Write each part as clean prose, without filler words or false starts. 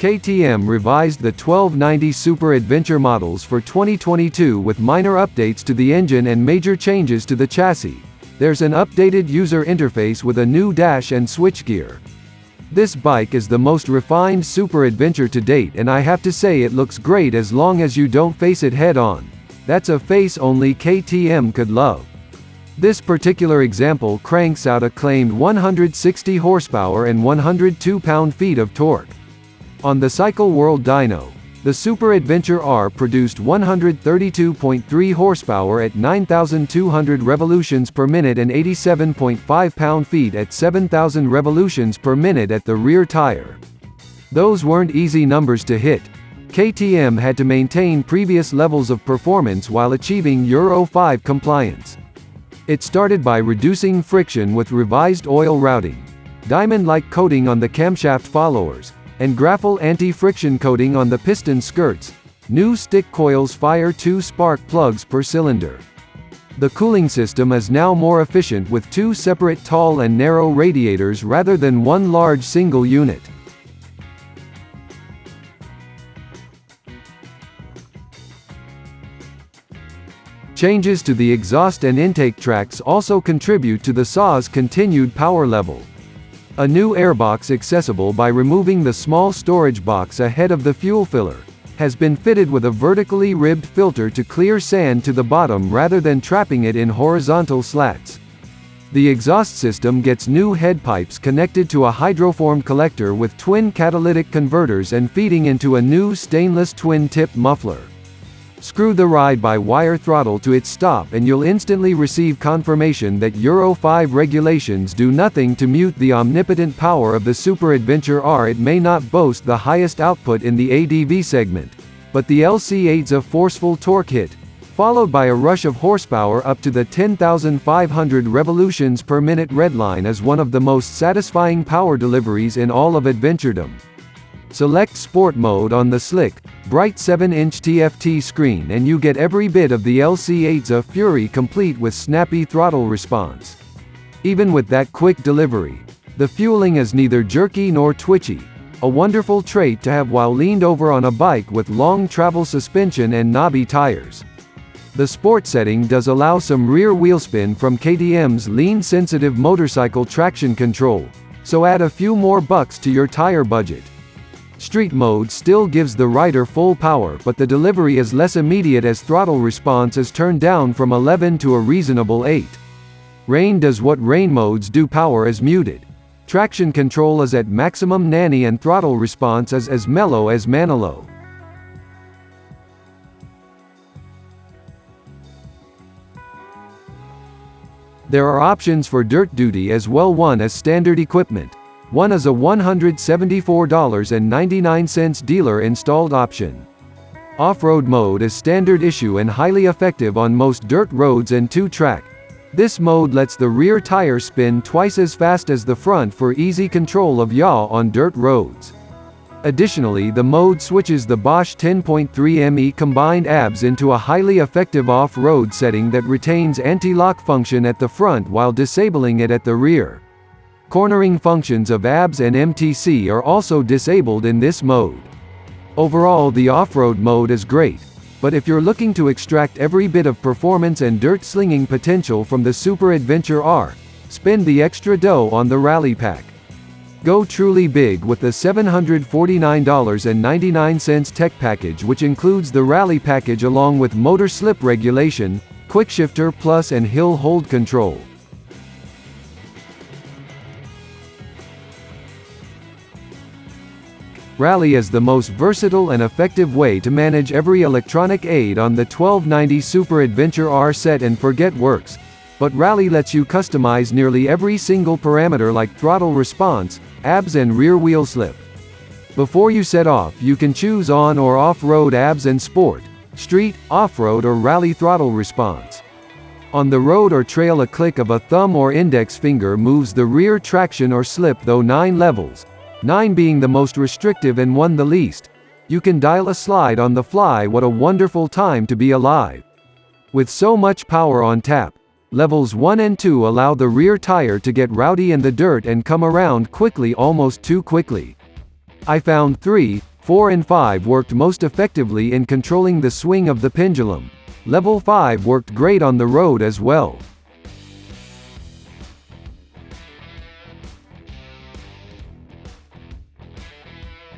KTM revised the 1290 Super Adventure models for 2022 with minor updates to the engine and major changes to the chassis. There's an updated user interface with a new dash and switchgear. This bike is the most refined Super Adventure to date, and I have to say it looks great as long as you don't face it head-on. That's a face only KTM could love. This particular example cranks out a claimed 160 horsepower and 102 pound-feet of torque. On the Cycle World dyno, the Super Adventure R produced 132.3 horsepower at 9,200 revolutions per minute and 87.5 pound-feet at 7,000 revolutions per minute at the rear tire. Those weren't easy numbers to hit. KTM had to maintain previous levels of performance while achieving Euro 5 compliance. It started by reducing friction with revised oil routing, diamond-like coating on the camshaft followers, and Grafal anti-friction coating on the piston skirts. New stick coils fire 2 spark plugs per cylinder. The cooling system is now more efficient with 2 separate tall and narrow radiators rather than one large single unit. Changes to the exhaust and intake tracts also contribute to the SAW's continued power level. A new airbox accessible by removing the small storage box ahead of the fuel filler has been fitted with a vertically ribbed filter to clear sand to the bottom rather than trapping it in horizontal slats. The exhaust system gets new head pipes connected to a hydroformed collector with twin catalytic converters and feeding into a new stainless twin-tip muffler. Screw the ride-by-wire throttle to its stop and you'll instantly receive confirmation that Euro 5 regulations do nothing to mute the omnipotent power of the Super Adventure R. It may not boast the highest output in the ADV segment, but the LC8's a forceful torque hit, followed by a rush of horsepower up to the 10,500 revolutions per minute redline, is one of the most satisfying power deliveries in all of adventuredom. Select Sport Mode on the slick, bright 7-inch TFT screen and you get every bit of the LC8's Fury, complete with snappy throttle response. Even with that quick delivery, the fueling is neither jerky nor twitchy, a wonderful trait to have while leaned over on a bike with long travel suspension and knobby tires. The Sport setting does allow some rear wheel spin from KTM's lean-sensitive motorcycle traction control, so add a few more bucks to your tire budget. Street mode still gives the rider full power, but the delivery is less immediate as throttle response is turned down from 11 to a reasonable 8. Rain does what rain modes do, power is muted. Traction control is at maximum nanny and throttle response is as mellow as Manilo. There are options for dirt duty as well. One is standard equipment. One is a $174.99 dealer-installed option. Off-road mode is standard issue and highly effective on most dirt roads and 2-track. This mode lets the rear tire spin twice as fast as the front for easy control of yaw on dirt roads. Additionally, the mode switches the Bosch 10.3 ME combined ABS into a highly effective off-road setting that retains anti-lock function at the front while disabling it at the rear. Cornering functions of ABS and MTC are also disabled in this mode. Overall, the off-road mode is great, but if you're looking to extract every bit of performance and dirt slinging potential from the Super Adventure R, spend the extra dough on the Rally Pack. Go truly big with the $749.99 tech package, which includes the Rally package along with motor slip regulation, quickshifter plus and hill hold control. Rally is the most versatile and effective way to manage every electronic aid on the 1290 Super Adventure R. Set and forget works, but Rally lets you customize nearly every single parameter like throttle response, ABS and rear wheel slip. Before you set off, you can choose on or off-road ABS and sport, street, off-road or Rally throttle response. On the road or trail, a click of a thumb or index finger moves the rear traction or slip, though 9 levels, 9 being the most restrictive and 1 the least. You can dial a slide on the fly. What a wonderful time to be alive. With so much power on tap, levels 1 and 2 allow the rear tire to get rowdy in the dirt and come around quickly, almost too quickly. I found 3, 4 and 5 worked most effectively in controlling the swing of the pendulum. Level 5 worked great on the road as well.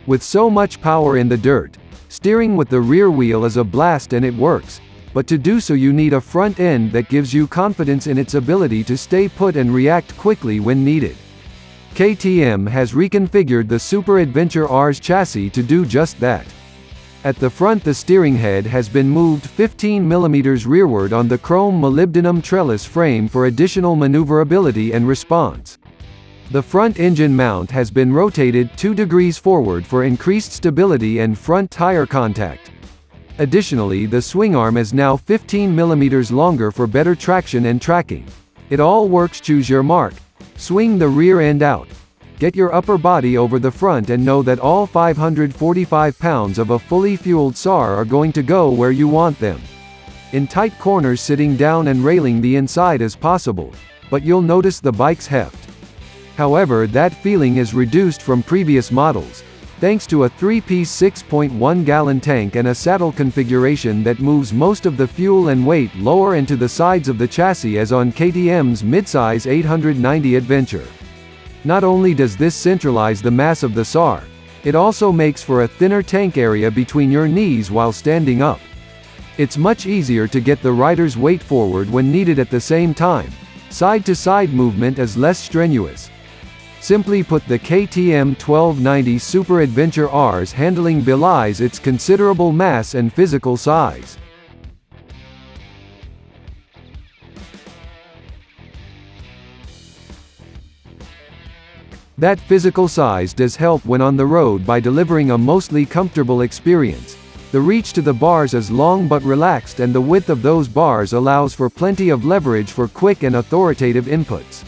With so much power in the dirt, steering with the rear wheel is a blast and it works, but to do so you need a front end that gives you confidence in its ability to stay put and react quickly when needed. KTM has reconfigured the Super Adventure R's chassis to do just that. At the front, the steering head has been moved 15 mm rearward on the chrome molybdenum trellis frame for additional maneuverability and response. The front engine mount has been rotated 2 degrees forward for increased stability and front tire contact. Additionally, the swing arm is now 15 mm longer for better traction and tracking. It all works. Choose your mark. Swing the rear end out. Get your upper body over the front and know that all 545 pounds of a fully fueled SAR are going to go where you want them. In tight corners, sitting down and railing the inside is possible, but you'll notice the bike's heft. However, that feeling is reduced from previous models, thanks to a 3-piece 6.1-gallon tank and a saddle configuration that moves most of the fuel and weight lower into the sides of the chassis as on KTM's midsize 890 Adventure. Not only does this centralize the mass of the SAR, it also makes for a thinner tank area between your knees while standing up. It's much easier to get the rider's weight forward when needed at the same time. Side-to-side movement is less strenuous. Simply put, the KTM 1290 Super Adventure R's handling belies its considerable mass and physical size. That physical size does help when on the road by delivering a mostly comfortable experience. The reach to the bars is long but relaxed, and the width of those bars allows for plenty of leverage for quick and authoritative inputs.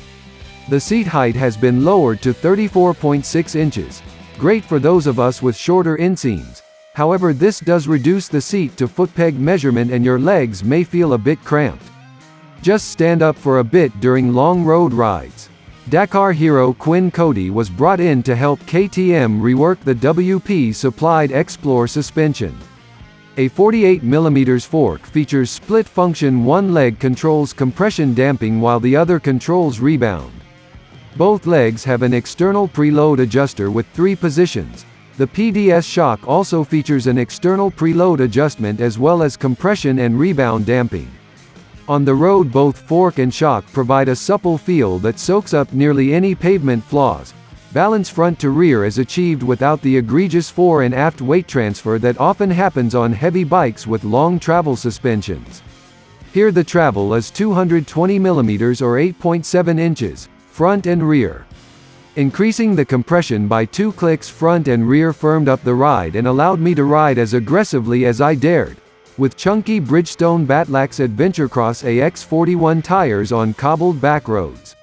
The seat height has been lowered to 34.6 inches. Great for those of us with shorter inseams. However, this does reduce the seat to foot peg measurement and your legs may feel a bit cramped. Just stand up for a bit during long road rides. Dakar hero Quinn Cody was brought in to help KTM rework the WP-supplied Explore suspension. A 48 mm fork features split function. One leg controls compression damping while the other controls rebound. Both legs have an external preload adjuster with 3 positions. The PDS shock also features an external preload adjustment as well as compression and rebound damping. On the road, both fork and shock provide a supple feel that soaks up nearly any pavement flaws. Balance front to rear is achieved without the egregious fore and aft weight transfer that often happens on heavy bikes with long travel suspensions. Here the travel is 220 mm or 8.7 inches, front and rear. Increasing the compression by 2 clicks front and rear firmed up the ride and allowed me to ride as aggressively as I dared, with chunky Bridgestone Batlax Adventurecross AX41 tires on cobbled back roads.